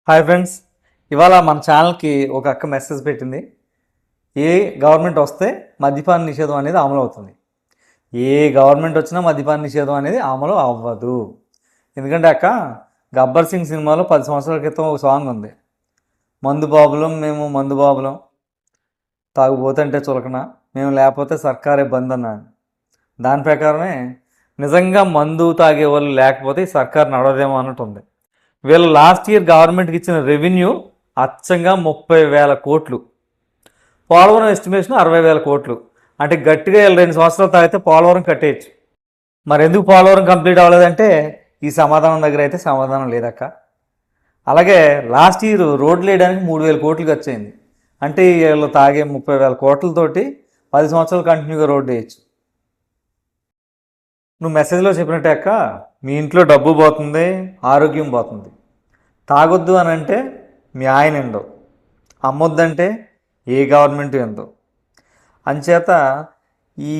Hi friends, ఇవాళ మన ఛానల్కి ఒక అక్క మెసేజ్ పెట్టింది. ఏ గవర్నమెంట్ వస్తే మద్యపాన నిషేధం అనేది అమలు అవుతుంది. ఏ గవర్నమెంట్ వచ్చినా మద్యపాన నిషేధం అనేది అమలు అవ్వదు. ఎందుకంటే అక్క, గబ్బర్ సింగ్ సినిమాలో 10 సంవత్సరాల క్రితం ఒక సాంగ్ ఉంది. మందు బాబులం మేము, మందు బాబులం, తాగుబోతంటే చులకన, మేము లేకపోతే సర్కారే బంద్ అన్నాను. దాని ప్రకారమే నిజంగా మందు తాగే వాళ్ళు లేకపోతే ఈ సర్కార్ నడవదేమో అన్నట్టు ఉంది. వీళ్ళు లాస్ట్ ఇయర్ గవర్నమెంట్కి ఇచ్చిన రెవెన్యూ అచ్చంగా 30,000 కోట్లు. పోలవరం ఎస్టిమేషన్ 60,000 కోట్లు. అంటే గట్టిగా వీళ్ళు 2 సంవత్సరాలు తాగితే పోలవరం కట్టేయచ్చు. మరి ఎందుకు పోలవరం కంప్లీట్ అవ్వలేదంటే ఈ సమాధానం దగ్గర అయితే సమాధానం లేదక్క. అలాగే లాస్ట్ ఇయర్ రోడ్లు వేయడానికి 3,000 కోట్లు ఖర్చు అయింది. అంటే వీళ్ళు తాగే 30,000 కోట్లతోటి 10 సంవత్సరాలు కంటిన్యూగా రోడ్డు వేయచ్చు. నువ్వు మెసేజ్లో చెప్పినట్టే అక్క, మీ ఇంట్లో డబ్బు పోతుంది, ఆరోగ్యం పోతుంది. తాగొద్దు అని అంటే మీ ఆయన ఎందో, అమ్మొద్దంటే ఏ గవర్నమెంట్ ఎందో. అంచేత ఈ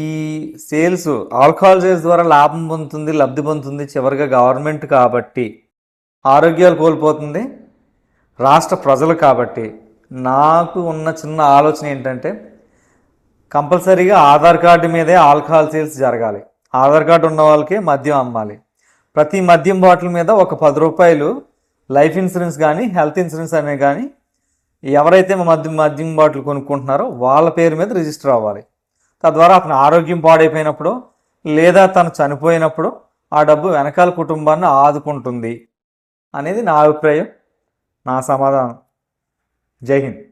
సేల్స్, ఆల్కహాల్ సేల్స్ ద్వారా లాభం పొందుతుంది, లబ్ధి పొందుతుంది చివరిగా గవర్నమెంట్ కాబట్టి, ఆరోగ్యాలు కోల్పోతుంది రాష్ట్ర ప్రజలు కాబట్టి. నాకు ఉన్న చిన్న ఆలోచన ఏంటంటే, కంపల్సరీగా ఆధార్ కార్డు మీదే ఆల్కహాల్ సేల్స్ జరగాలి. ఆధార్ కార్డు ఉన్న వాళ్ళకే మద్యం అమ్మాలి. ప్రతి మద్యం బాటిల్ మీద ఒక 10 రూపాయలు లైఫ్ ఇన్సూరెన్స్ కానీ, హెల్త్ ఇన్సూరెన్స్ అనే కానీ ఎవరైతే మద్యం బాటిల్ కొనుక్కుంటున్నారో వాళ్ళ పేరు మీద రిజిస్టర్ అవ్వాలి. తద్వారా అతని ఆరోగ్యం పాడైపోయినప్పుడు లేదా తను చనిపోయినప్పుడు ఆ డబ్బు వెనకాల కుటుంబాన్ని ఆదుకుంటుంది అనేది నా అభిప్రాయం, నా సమాధానం. జై హింద్.